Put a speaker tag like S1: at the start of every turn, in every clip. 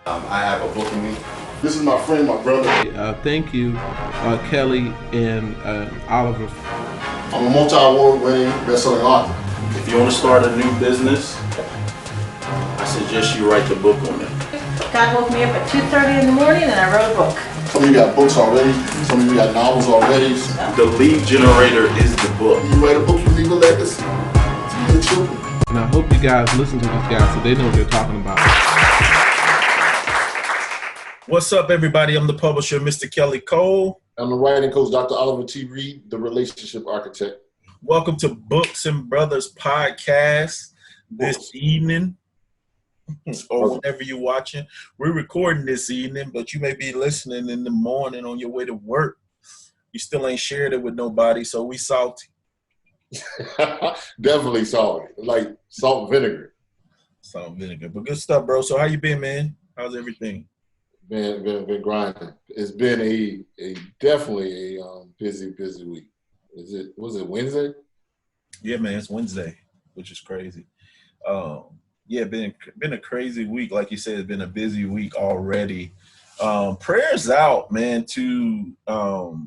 S1: I have a book in me. This is my friend, my brother.
S2: Thank you, Kelly and Oliver.
S1: I'm a multi-award winning best-selling author.
S3: If you want to start a new business, I suggest you write the book on it.
S4: God woke me up at 2:30 in the morning and I wrote a book.
S1: Some of you got books already. Some of you got novels already.
S3: The lead generator is the book.
S1: You write a book, you leave a legacy to your children.
S2: And I hope you guys listen to these guys so they know what they're talking about.
S3: What's up, everybody? I'm the publisher, Mr. Kelly Cole.
S1: I'm the writing coach, Dr. Oliver T. Reid, the relationship architect.
S3: Welcome to Books-N-Brothas podcast this evening, or whenever you're watching. We're recording this evening, but you may be listening in the morning on your way to work. You still ain't shared it with nobody, so we salty.
S1: Definitely salty, like salt and vinegar.
S3: Salt and vinegar, but good stuff, bro. So how you been, man? How's everything?
S1: Been grinding. It's been a definitely a busy week. Was it Wednesday?
S3: Yeah, man, it's Wednesday, which is crazy. Yeah, been a crazy week. Like you said, it's been a busy week already. Prayers out, man, to all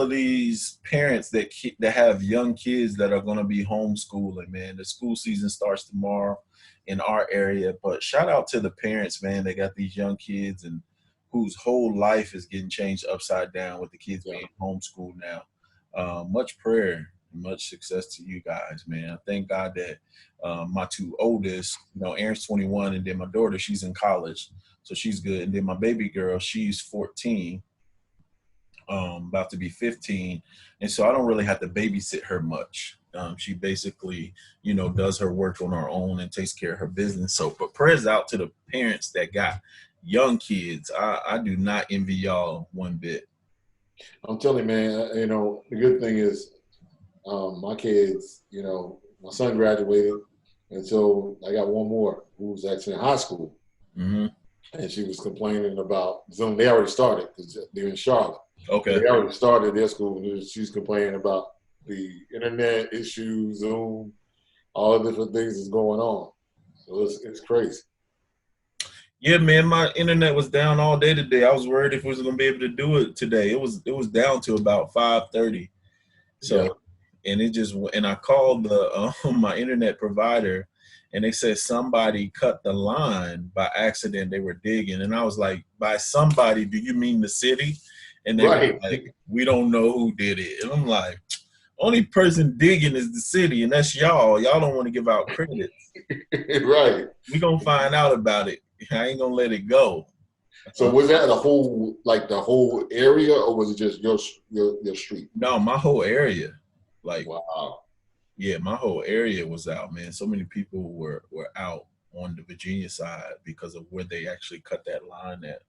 S3: of these parents that have young kids that are going to be homeschooling, man. The school season starts tomorrow in our area, but shout out to the parents, man. They got these young kids and whose whole life is getting changed upside down with the kids being homeschooled now. Much prayer, much success to you guys, man. I thank God that my two oldest, Aaron's 21, and then my daughter, she's in college, so she's good. And then my baby girl, she's 14, about to be 15, and so I don't really have to babysit her much. She basically, does her work on her own and takes care of her business. So, but prayers out to the parents that got young kids. I do not envy y'all one bit.
S1: I'm telling you, man, the good thing is my kids, my son graduated, and so I got one more who's actually in high school.
S3: Mm-hmm.
S1: And she was complaining about Zoom. They already started because they're in Charlotte.
S3: Okay.
S1: They already started their school, and she's complaining about the internet issues, Zoom, all the different things that's going on. So it's crazy.
S3: Yeah, man, my internet was down all day today. I was worried if we was gonna be able to do it today. It was down to about 5:30. So, and I called the my internet provider, and they said somebody cut the line by accident. They were digging, and I was like, by somebody, do you mean the city? And they were like, we don't know who did it. And I'm like, only person digging is the city, and that's y'all. Y'all don't want to give out credit.
S1: Right.
S3: We gonna find out about it. I ain't gonna let it go.
S1: So was that the whole area, or was it just your street?
S3: No, my whole area. Like,
S1: wow.
S3: Yeah, my whole area was out, man. So many people were out on the Virginia side because of where they actually cut that line at.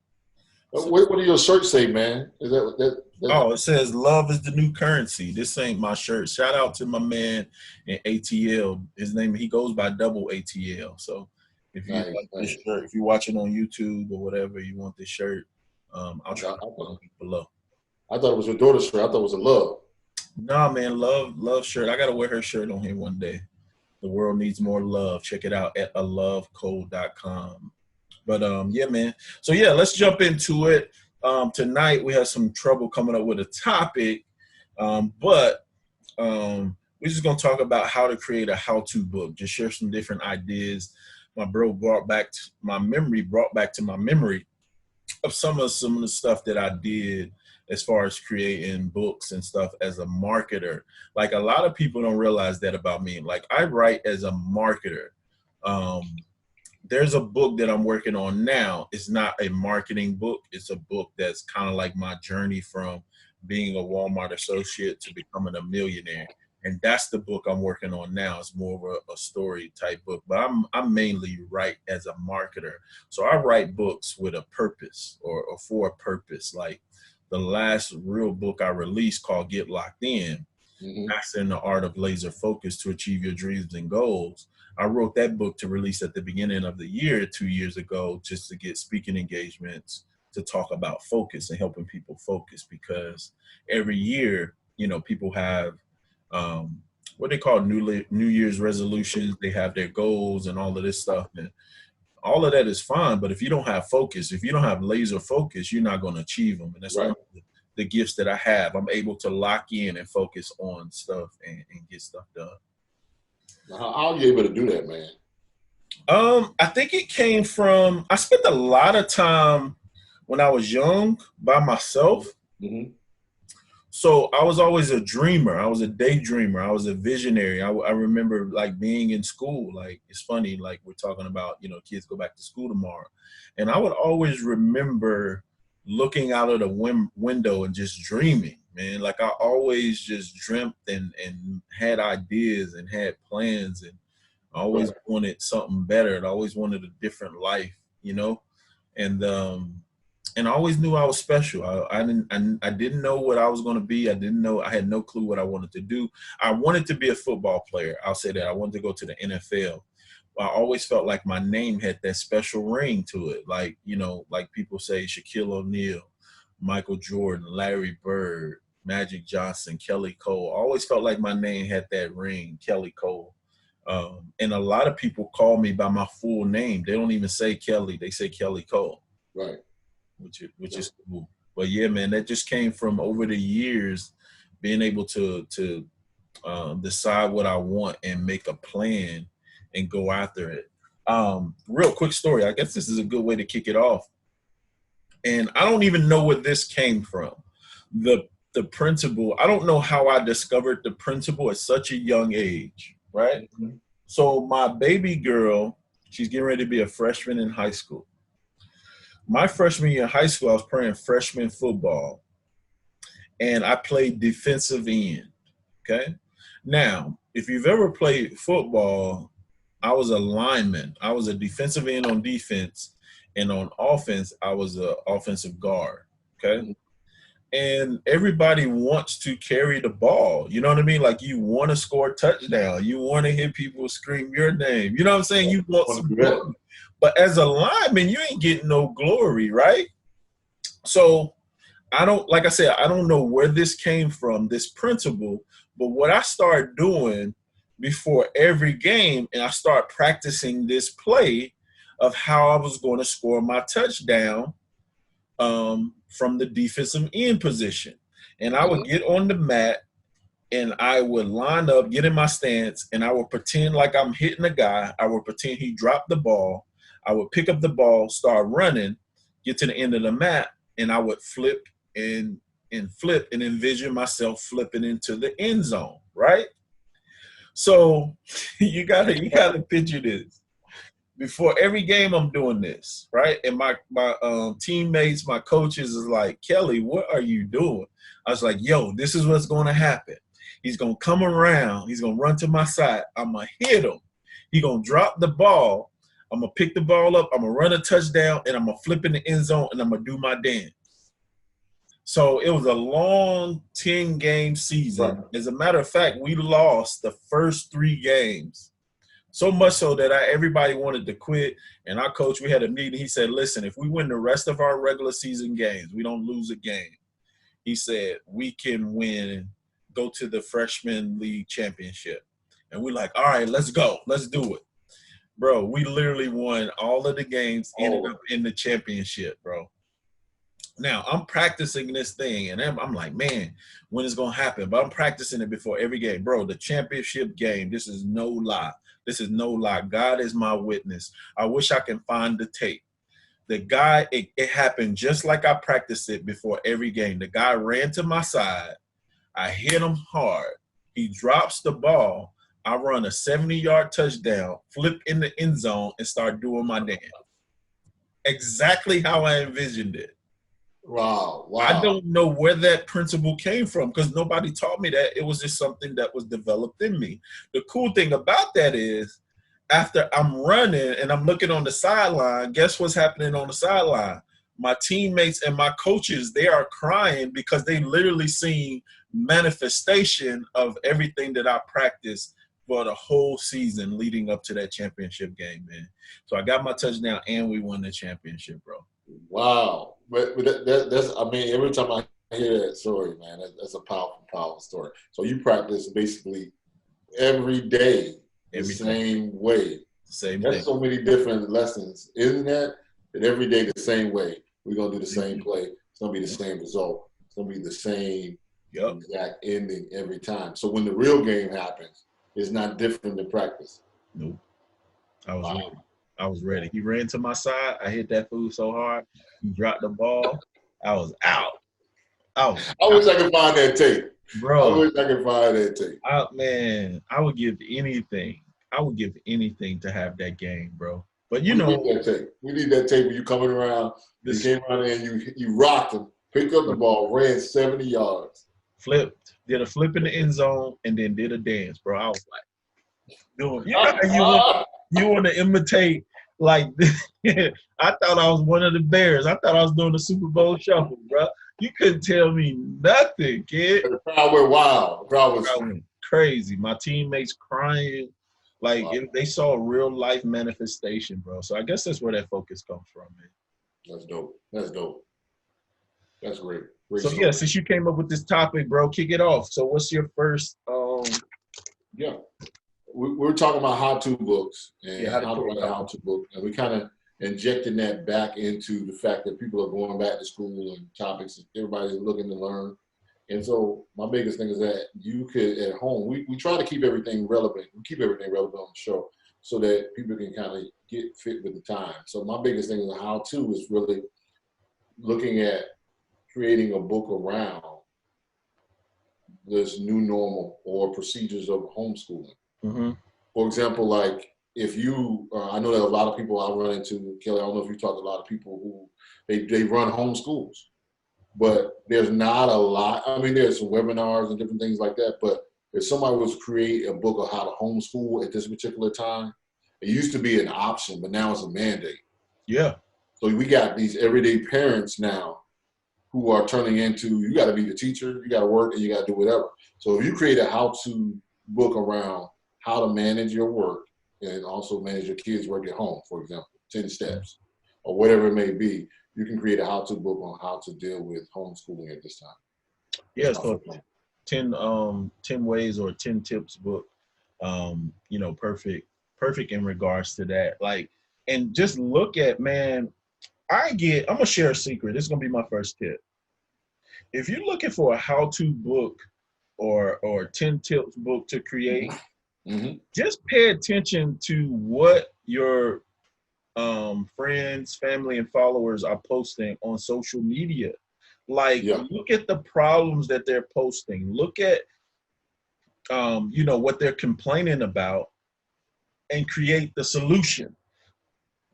S1: So, what do your shirts say, man? Is that
S3: Oh, it says love is the new currency. This ain't my shirt. Shout out to my man in ATL. His name, he goes by double ATL. So if you like this shirt, if you're watching on YouTube or whatever, you want this shirt, I'll try to put it below.
S1: I thought it was your daughter's shirt. I thought it was a love.
S3: Nah, man, love shirt. I gotta wear her shirt on here one day. The world needs more love. Check it out at alovecode.com. But yeah, man. So yeah, let's jump into it. Tonight we have some trouble coming up with a topic, but we're just gonna talk about how to create a how-to book. Just share some different ideas. My bro brought back to my memory of some of the stuff that I did as far as creating books and stuff as a marketer. Like, a lot of people don't realize that about me. Like, I write as a marketer. There's a book that I'm working on now. It's not a marketing book. It's a book that's kind of like my journey from being a Walmart associate to becoming a millionaire. And that's the book I'm working on now. It's more of a story type book, but I'm mainly write as a marketer. So I write books with a purpose or for a purpose. Like the last real book I released called Get Locked In, Mastering the Art of Laser Focus to Achieve Your Dreams and Goals. I wrote that book to release at the beginning of the year, 2 years ago, just to get speaking engagements to talk about focus and helping people focus, because every year, people have what they call New Year's resolutions. They have their goals and all of this stuff. And all of that is fine, but if you don't have focus, if you don't have laser focus, you're not going to achieve them. And that's
S1: Right.
S3: one of the gifts that I have. I'm able to lock in and focus on stuff and get stuff done.
S1: How are you able to do that, man?
S3: I think it came from, I spent a lot of time when I was young by myself.
S1: Mm-hmm.
S3: So I was always a dreamer. I was a daydreamer. I was a visionary. I remember like being in school. Like, it's funny, like we're talking about, you know, kids go back to school tomorrow. And I would always remember looking out of the window and just dreaming, man. Like I always just dreamt and had ideas and had plans, and I always wanted something better. And I always wanted a different life, you know? And I always knew I was special. I didn't know what I was going to be. I had no clue what I wanted to do. I wanted to be a football player. I'll say that. I wanted to go to the NFL. I always felt like my name had that special ring to it. Like, you know, like people say Shaquille O'Neal, Michael Jordan, Larry Bird, Magic Johnson, Kelly Cole. I always felt like my name had that ring, Kelly Cole. And a lot of people call me by my full name. They don't even say Kelly. They say Kelly Cole.
S1: Right.
S3: Which is cool. But yeah, man, that just came from over the years being able to decide what I want and make a plan and go after it. Real quick story. I guess this is a good way to kick it off. And I don't even know where this came from. The principal, I don't know how I discovered the principal at such a young age, right? Mm-hmm. So my baby girl, she's getting ready to be a freshman in high school. My freshman year in high school, I was playing freshman football, and I played defensive end, okay? Now, if you've ever played football, I was a lineman. I was a defensive end on defense, and on offense, I was an offensive guard, okay? And everybody wants to carry the ball. You know what I mean? Like, you want to score a touchdown. You want to hear people scream your name. You know what I'm saying? You want some glory. But as a lineman, you ain't getting no glory, right? So like I said, I don't know where this came from, this principle, but what I started doing before every game, and I start practicing this play of how I was going to score my touchdown from the defensive end position. And I would get on the mat and I would line up, get in my stance, and I would pretend like I'm hitting a guy. I would pretend he dropped the ball. I would pick up the ball, start running, get to the end of the mat, and I would flip and flip and envision myself flipping into the end zone, right? So you gotta picture this. Before every game, I'm doing this, right? And my teammates, my coaches is like, Kelly, what are you doing? I was like, yo, this is what's going to happen. He's going to come around. He's going to run to my side. I'm going to hit him. He's going to drop the ball. I'm going to pick the ball up. I'm going to run a touchdown, and I'm going to flip in the end zone, and I'm going to do my dance. So it was a long 10-game season. Right. As a matter of fact, we lost the first 3 games. So much so that everybody wanted to quit. And our coach, we had a meeting. He said, listen, if we win the rest of our regular season games, we don't lose a game. He said, we can win, go to the freshman league championship. And we're like, all right, let's go. Let's do it. Bro, we literally won all of the games, ended up in the championship, bro. Now, I'm practicing this thing, and I'm like, man, when it's going to happen? But I'm practicing it before every game. Bro, the championship game, this is no lie. This is no lie. God is my witness. I wish I can find the tape. The guy, it happened just like I practiced it before every game. The guy ran to my side. I hit him hard. He drops the ball. I run a 70-yard touchdown, flip in the end zone, and start doing my dance. Exactly how I envisioned it.
S1: Wow.
S3: I don't know where that principle came from because nobody taught me that. It was just something that was developed in me. The cool thing about that is after I'm running and I'm looking on the sideline, guess what's happening on the sideline? My teammates and my coaches, they are crying because they literally seen manifestation of everything that I practiced for the whole season leading up to that championship game, man. So I got my touchdown and we won the championship, bro.
S1: Wow. But that's, I mean, every time I hear that story, man, that's a powerful, powerful story. So you practice basically every day the same way.
S3: Same
S1: That's
S3: thing.
S1: so many different lessons, isn't that? That every day the same way. We're gonna do the same play. It's gonna be the same result. It's gonna be the same exact ending every time. So when the real game happens, it's not different than practice.
S3: Nope. I was ready. He ran to my side. I hit that fool so hard. He dropped the ball. I was out.
S1: I wish I could find that tape.
S3: Bro.
S1: I wish I could find that tape.
S3: Man, I would give anything. I would give anything to have that game, bro. But you
S1: We
S3: know,
S1: need that tape. We need that tape when you coming around. You came around there and you rocked him, picked up the ball, ran 70 yards.
S3: Did a flip in the end zone, and then did a dance, bro. I was like, dude, you know how you want to imitate like I thought I was one of the Bears. I thought I was doing the Super Bowl shuffle, bro. You couldn't tell me nothing, kid.
S1: The crowd went wild. The crowd
S3: went crazy. My teammates crying. Like, they saw a real life manifestation, bro. So I guess that's where that focus comes from, man.
S1: That's dope. That's dope. That's great.
S3: So yeah, since you came up with this topic, bro, kick it off. So what's your first?
S1: Yeah, we're talking about how-to books and how to write a how-to book, and we kind of injecting that back into the fact that people are going back to school and topics everybody's looking to learn. And so my biggest thing is that you could, at home, we try to keep everything relevant. We keep everything relevant on the show so that people can kind of get fit with the time. So my biggest thing is how-to is really looking at creating a book around this new normal or procedures of homeschooling.
S3: Mm-hmm.
S1: For example, like if you, I know that a lot of people I run into, Kelly, I don't know if you talk to a lot of people who, they run homeschools. But there's not a lot. I mean, there's some webinars and different things like that. But if somebody was to create a book of how to homeschool at this particular time, it used to be an option, but now it's a mandate.
S3: Yeah.
S1: So we got these everyday parents now who are turning into, you got to be the teacher, you got to work, and you got to do whatever. So if you create a how-to book around how to manage your work and also manage your kids' work at home, for example, 10 steps or whatever it may be, you can create a how-to book on how to deal with homeschooling at this time.
S3: Yeah, so 10 ways or 10 tips book, you know, perfect in regards to that. Like, and just look at, man, I'm going to share a secret. This is going to be my first tip. If you're looking for a how-to book or 10 tips book to create, just pay attention to what your friends, family, and followers are posting on social media. Like, look at the problems that they're posting. Look at, you know, what they're complaining about and create the solution.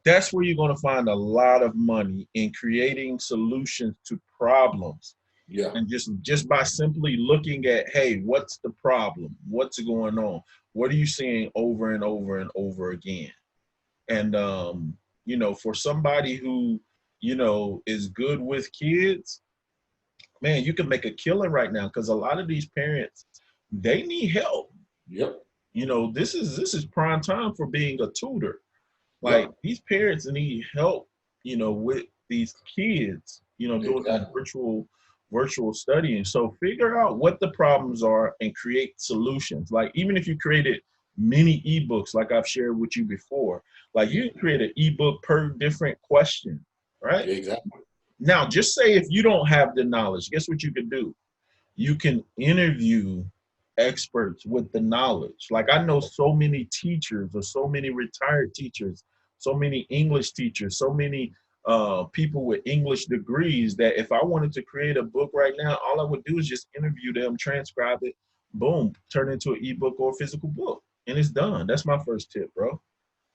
S3: That's where you're going to find a lot of money in creating solutions to problems. Yeah. And just by simply looking at, hey, what's the problem? What's going on? What are you seeing over and over and over again? And, you know, for somebody who, you know, is good with kids, man, you can make a killing right now because a lot of these parents, they need help. Yep. You know, this is prime time for being a tutor. Like, these parents need help, you know, with these kids, you know, doing that virtual studying. So figure out what the problems are and create solutions. Like, even if you created mini ebooks, like I've shared with you before, like you can create an ebook per different question, right? Exactly. Now, just say if you don't have the knowledge, guess what you can do? You can interview experts with the knowledge. Like, I know so many teachers or so many retired teachers, so many English teachers, so many people with English degrees that if I wanted to create a book right now, all I would do is just interview them, transcribe it, boom, turn it into an ebook or a physical book, and it's done. That's my first tip, bro.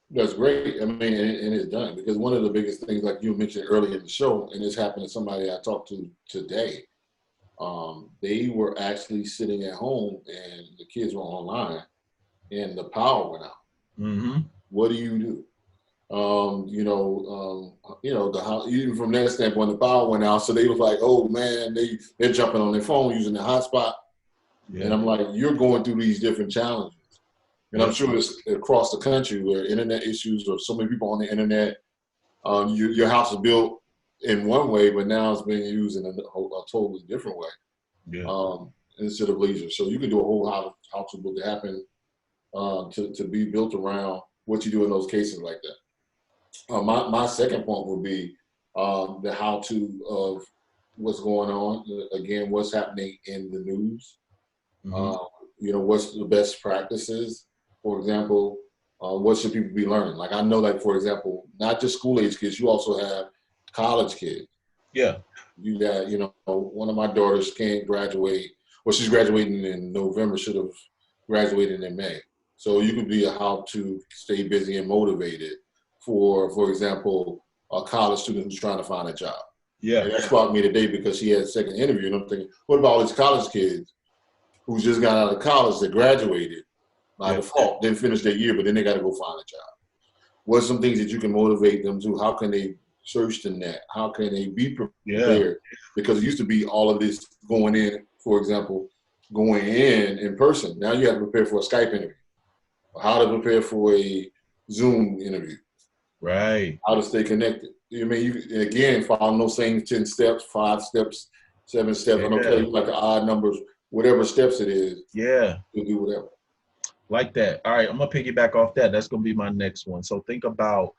S3: That's great. I mean, and it's done because one of the biggest things, like you mentioned earlier in the show, and this happened to somebody I talked to today, they were actually sitting at home and the kids were online and the power went out. Mm-hmm. What do you do? Even from that standpoint, the power went out. So they was like, oh man, they're jumping on their phone using the hotspot. Yeah. And I'm like, you're going through these different challenges. And I'm sure it's across the country where internet issues or so many people on the internet, your house is built in one way, but now it's being used in a totally different way instead of leisure. So you can do a whole how-to book to happen to be built around
S1: what you do in those cases like that. My second point would be the how-to of what's going on. Again, what's happening in the news. What's the best practices? For example, what should people be learning? Like I know, like for example, not just school-age kids. You also have college kids.
S3: Yeah.
S1: You got, one of my daughters can't graduate. Well, she's graduating in November. Should have graduated in May. So you could be a how to stay busy and motivated for example, a college student who's trying to find a job.
S3: Yeah.
S1: And that sparked me today because she had a second interview, and I'm thinking, what about all these college kids who just got out of college that graduated by default, didn't finish their year, but then they got to go find a job? What's some things that you can motivate them to? How can they search the net? How can they be prepared?
S3: Yeah.
S1: Because it used to be all of this going in, for example, going in person. Now you have to prepare for a Skype interview. How to prepare for a Zoom interview.
S3: Right.
S1: How to stay connected. You again, follow those same 10 steps, 5 steps, 7 steps. I don't care you like the odd numbers, whatever steps it is.
S3: Yeah.
S1: You'll do whatever.
S3: Like that. All right, I'm going to piggyback off that. That's going to be my next one. So think about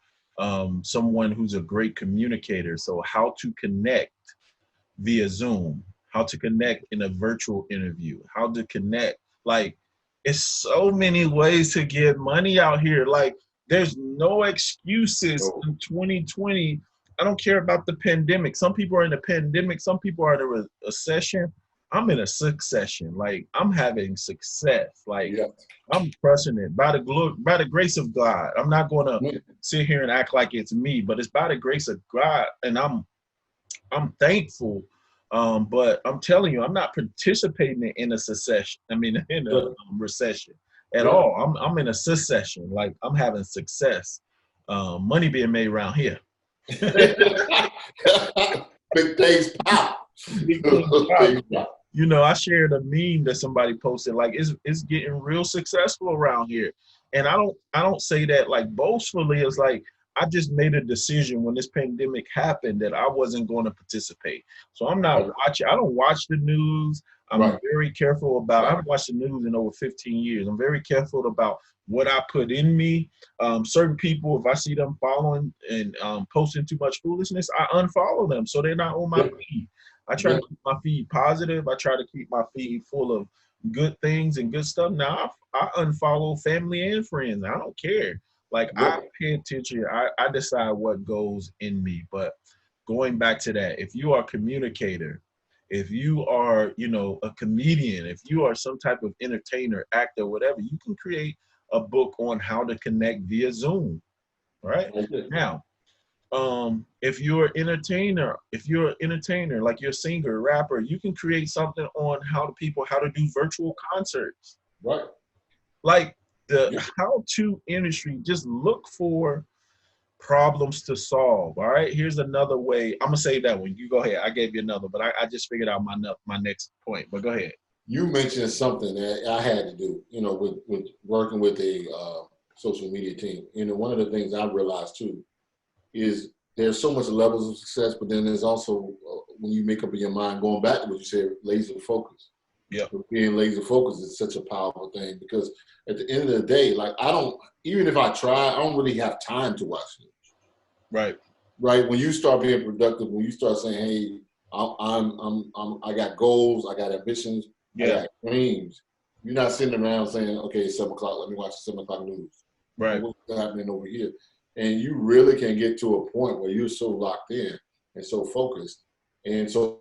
S3: someone who's a great communicator. So how to connect via Zoom, how to connect in a virtual interview, how to connect. Like, it's so many ways to get money out here. Like, there's no excuses in 2020. I don't care about the pandemic. Some people are in a pandemic. Some people are in a recession. I'm in a succession. Like, I'm having success. Like, I'm crushing it by the grace of God. I'm not going to sit here and act like it's me, but it's by the grace of God, and I'm thankful. But I'm telling you, I'm not participating in a secession. I mean, in a recession at all. I'm in a succession. Like, I'm having success. Money being made around here.
S1: Big things pop.
S3: Big things pop. I shared a meme that somebody posted. Like, it's getting real successful around here, and I don't say that like boastfully. It's like, I just made a decision when this pandemic happened that I wasn't going to participate. So I'm not watching. I don't watch the news. I'm very careful about. I haven't watched the news in over 15 years. I'm very careful about what I put in me. Certain people, if I see them following and posting too much foolishness, I unfollow them so they're not on my feed. I try to keep my feed positive. I try to keep my feed full of good things and good stuff. Now I unfollow family and friends. I don't care. Like, I pay attention. I decide what goes in me. But going back to that, if you are a communicator, if you are, a comedian, if you are some type of entertainer, actor, whatever, you can create a book on how to connect via Zoom, right? Now, if you're an entertainer, like you're a singer, rapper, you can create something on how to do virtual concerts.
S1: Right.
S3: Like, the how-to industry, just look for problems to solve. All right, here's another way. I'm gonna say that one. You go ahead. I gave you another, but I just figured out my next point. But go ahead.
S1: You mentioned something that I had to do. With working with a social media team. One of the things I realized too is there's so much levels of success, but then there's also when you make up in your mind, going back to what you said, laser focus.
S3: Yeah.
S1: Being laser focused is such a powerful thing because at the end of the day, like even if I try, I don't really have time to watch it.
S3: Right.
S1: Right. When you start being productive, when you start saying, "Hey, I got goals, I got ambitions, I got dreams," you're not sitting around saying, "Okay, it's 7:00, let me watch the 7:00 news."
S3: Right.
S1: What's happening over here? And you really can get to a point where you're so locked in and so focused. And so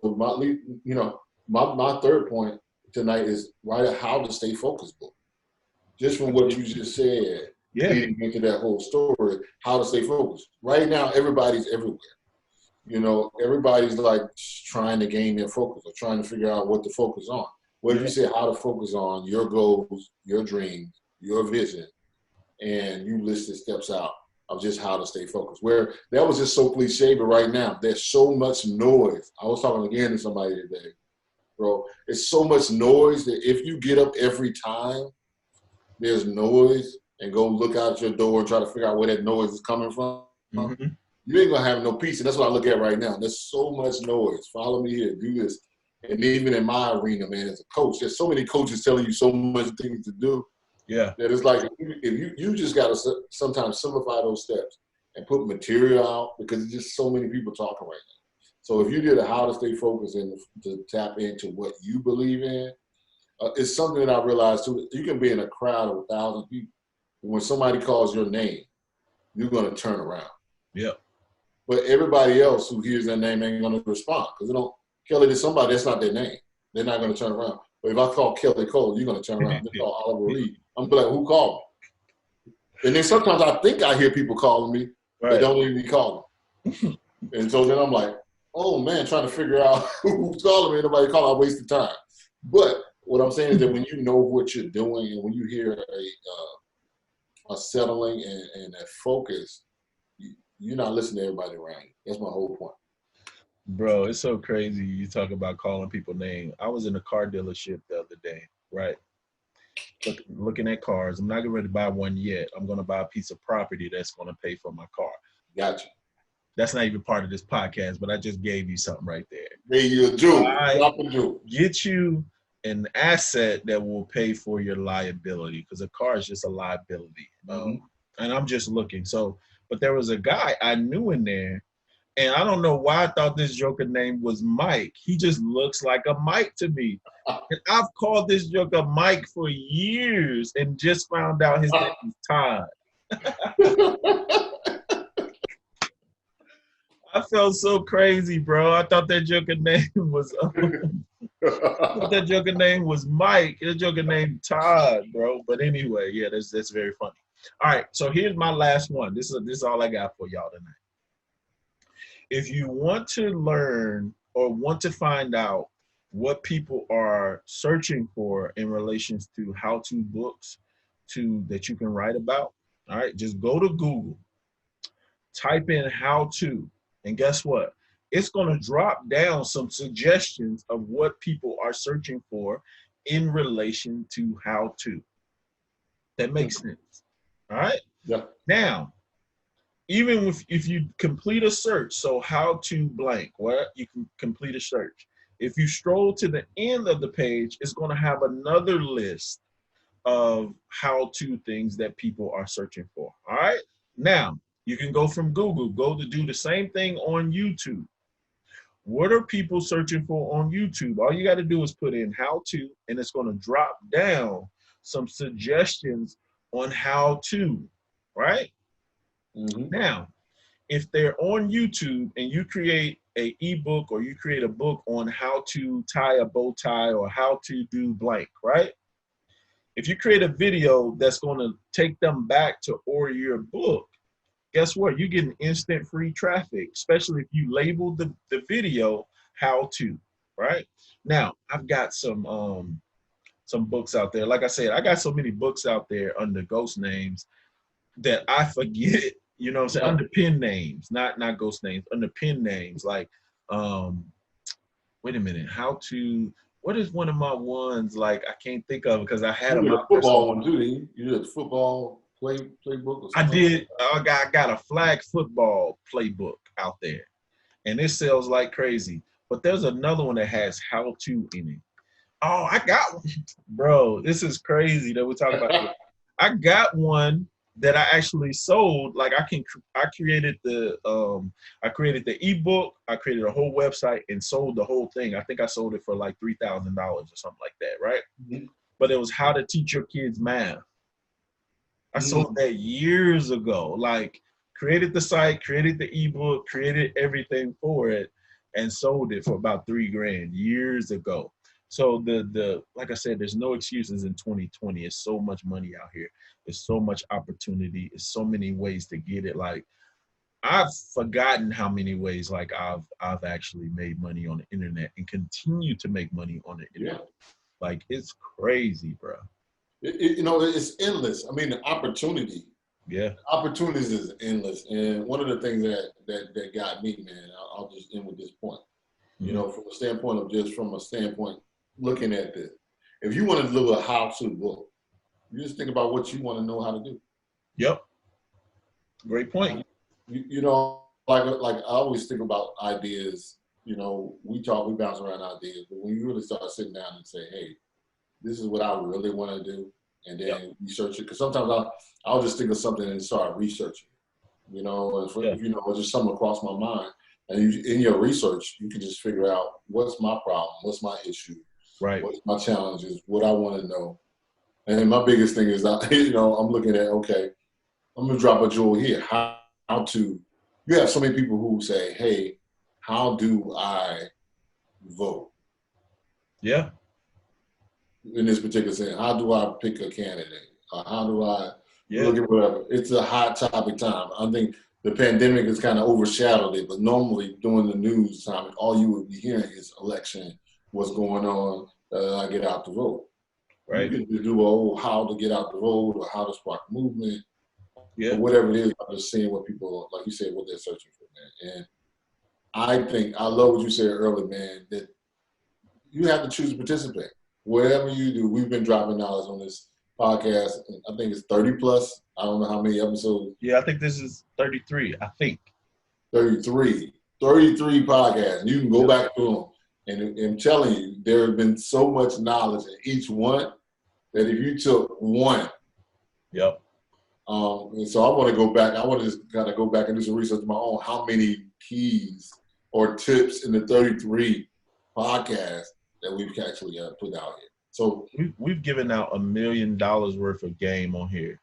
S1: my third point tonight is write a how to stay focused book. Just from what you just said, leading into that whole story, how to stay focused. Right now, everybody's everywhere. Everybody's like trying to gain their focus or trying to figure out what to focus on. What if you say how to focus on your goals, your dreams, your vision, and you list the steps out of just how to stay focused? Where that was just so cliche, but right now, there's so much noise. I was talking again to somebody today. Bro, it's so much noise that if you get up every time there's noise and go look out your door and try to figure out where that noise is coming from, you ain't gonna have no peace. And that's what I look at right now. There's so much noise. Follow me here, do this. And even in my arena, man, as a coach, there's so many coaches telling you so much things to do.
S3: Yeah.
S1: That it's like if you just got to sometimes simplify those steps and put material out because there's just so many people talking right now. So if you did a how to stay focused and to tap into what you believe in, it's something that I realized too. You can be in a crowd of 1,000 people. When somebody calls your name, you're going to turn around.
S3: Yep.
S1: But everybody else who hears that name ain't going to respond because they don't. Kelly to somebody, that's not their name. They're not going to turn around. But if I call Kelly Cole, you're going to turn around. If I call Oliver Reid, I'm going to be like, who called me? And then sometimes I think I hear people calling me. Right. They don't even be calling. And so then I'm like, oh, man, trying to figure out who's calling me. Nobody call, I wasted time. But what I'm saying is that when you know what you're doing and when you hear a settling and a focus, you're not listening to everybody around you. That's my whole point.
S3: Bro, it's so crazy you talk about calling people names. I was in a car dealership the other day, right? Looking at cars. I'm not getting ready to buy one yet. I'm going to buy a piece of property that's going to pay for my car.
S1: Gotcha.
S3: That's not even part of this podcast, but I just gave you something right there.
S1: Gave you a jewel. Drop a jewel.
S3: Get you an asset that will pay for your liability because a car is just a liability. And I'm just looking. So, but there was a guy I knew in there, and I don't know why I thought this joker name was Mike. He just looks like a Mike to me. And I've called this joker Mike for years and just found out his name is Todd. I felt so crazy, bro. I thought that joker name was Mike. That joker name Todd, bro. But anyway, yeah, that's very funny. All right, so here's my last one. This is all I got for y'all tonight. If you want to learn or want to find out what people are searching for in relation to how-to books that you can write about, all right, just go to Google, type in how-to, and guess what? It's going to drop down some suggestions of what people are searching for in relation to how-to. That makes sense, all right?
S1: Yeah.
S3: Now, even if you complete a search, so how to blank, what you can complete a search. If you scroll to the end of the page, it's going to have another list of how-to things that people are searching for. All right. Now you can go from Google, go to do the same thing on YouTube. What are people searching for on YouTube? All you got to do is put in how-to, and it's going to drop down some suggestions on how to, right? Now, if they're on YouTube and you create an ebook or you create a book on how to tie a bow tie or how to do blank, right? If you create a video that's going to take them back to or your book, guess what? You get an instant free traffic, especially if you label the video how to, right? Now, I've got some books out there. Like I said, I got so many books out there under ghost names that I forget. You know what I'm saying? Under pen names, not ghost names, under pen names. Like, wait a minute, what is one of my ones, like, I can't think of it because I had them out there.
S1: Football one, too. You did a football playbook or something?
S3: I did. I got a flag football playbook out there, and it sells like crazy. But there's another one that has how to in it. Oh, I got one. Bro, this is crazy that we're talking about this. I got one that I actually sold. Like I created the ebook, I created a whole website and sold the whole thing. I think I sold it for like $3,000 or something like that, right? But it was how to teach your kids math. I sold that years ago. Like, created the site, created the ebook, created everything for it, and sold it for about $3,000 years ago. So like I said, there's no excuses in 2020. It's so much money out here. There's so much opportunity. There's so many ways to get it. Like, I've forgotten how many ways like I've actually made money on the internet and continue to make money on the internet. Yeah. Like, it's crazy, bro.
S1: It's endless. I mean, the opportunity.
S3: Yeah.
S1: Opportunities is endless. And one of the things that got me, man, I'll just end with this point. You know, from a standpoint looking at this. If you want to do a how-to book, you just think about what you want to know how to do.
S3: Yep. Great point.
S1: You know, like I always think about ideas. You know, we bounce around ideas, but when you really start sitting down and say, hey, this is what I really want to do, and then research it. Because sometimes I'll just think of something and start researching. You know, if you know, just something across my mind, and in your research, you can just figure out what's my problem, what's my issue, what's my challenges, what I want to know. And my biggest thing is that, you know, I'm looking at, okay, I'm gonna drop a jewel here. How to? You have so many people who say, hey, how do I vote?
S3: Yeah.
S1: In this particular thing, how do I pick a candidate? How do I look at whatever? It's a hot topic time. I think the pandemic has kind of overshadowed it, but normally during the news time, all you would be hearing is election, what's going on, I get out to vote.
S3: Right.
S1: You can do how to get out the vote or how to spark movement, or whatever it is. I'm just seeing what people, like you said, what they're searching for, man. And I love what you said earlier, man, that you have to choose to participate. Whatever you do, we've been dropping knowledge on this podcast. I think it's 30 plus. I don't know how many episodes.
S3: Yeah, I think this is 33, I think.
S1: 33 podcasts. You can go back to them. And I'm telling you, there has been so much knowledge in each one that if you took one. And so I want to go back. I want to just kind of go back and do some research of my own. How many keys or tips in the 33 podcasts that we've actually put out here? So
S3: we've given out $1 million worth of game on here.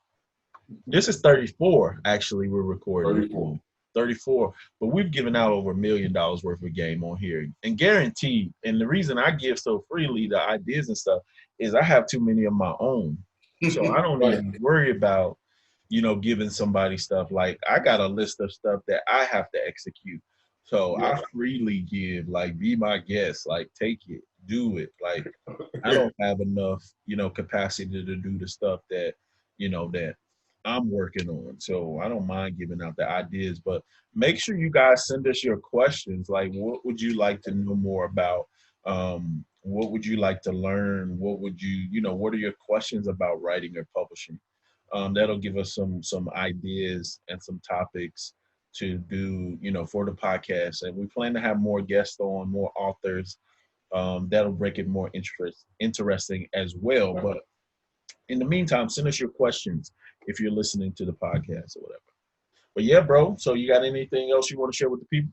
S3: This is 34, actually, we're recording. 34, but we've given out over $1 million worth of game on here, and guaranteed. And the reason I give so freely the ideas and stuff is I have too many of my own, so I don't even worry about, you know, giving somebody stuff. Like, I got a list of stuff that I have to execute, so I freely give. Like, be my guest. Like, take it, do it. Like, I don't have enough, you know, capacity to do the stuff that, you know, that I'm working on. So I don't mind giving out the ideas, but make sure you guys send us your questions. Like, what would you like to know more about? What would you like to learn? What would you know, what are your questions about writing or publishing? That'll give us some ideas and some topics to do, you know, for the podcast. And we plan to have more guests on, more authors. That'll break it more interesting as well. But in the meantime, send us your questions if you're listening to the podcast or whatever. But yeah, bro, so you got anything else you want to share with the people?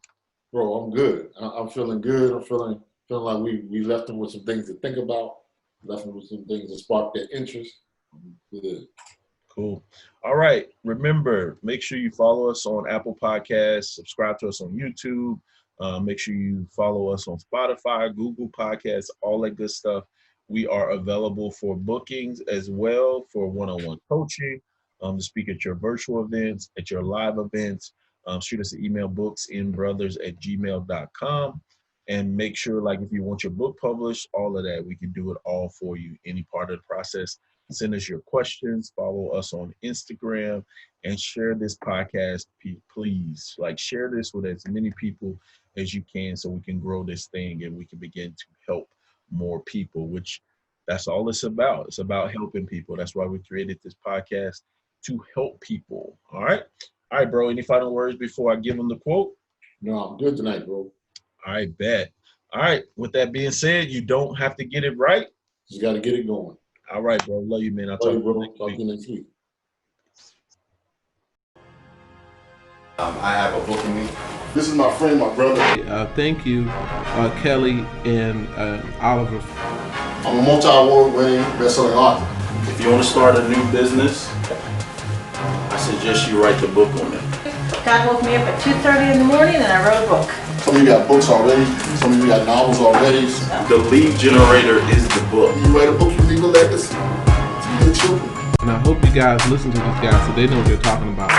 S1: Bro, I'm good. I'm feeling good. I'm feeling like we left them with some things to think about, left them with some things to spark their interest. Good.
S3: Cool. All right. Remember, make sure you follow us on Apple Podcasts, subscribe to us on YouTube. Make sure you follow us on Spotify, Google Podcasts, all that good stuff. We are available for bookings as well, for one-on-one coaching, to speak at your virtual events, at your live events. Shoot us an email, books-n-brothas@gmail.com. And make sure, like, if you want your book published, all of that, we can do it all for you, any part of the process. Send us your questions, follow us on Instagram, and share this podcast, please. Like, share this with as many people as you can so we can grow this thing and we can begin to help more people, which that's all it's about. It's about helping people. That's why we created this podcast, to help people. All right, bro. Any final words before I give them the quote?
S1: No, I'm good tonight, bro.
S3: I bet. All right. With that being said, you don't have to get it right.
S1: Just got to get it going.
S3: All right, bro. Love you, man. I'll talk to you next week.
S1: I have a book in me. This is my friend, my brother.
S2: Thank you, Kelly and Oliver.
S1: I'm a multi-award winning best-selling author.
S3: If you want to start a new business, I suggest you write the book on it.
S4: God woke me up at 2:30 in the morning and I wrote a book.
S1: Some of you got books already. Some of you got novels already.
S3: The lead generator is the book.
S1: You write a book, you leave a legacy to your children.
S2: And I hope you guys listen to these guys so they know what they're talking about.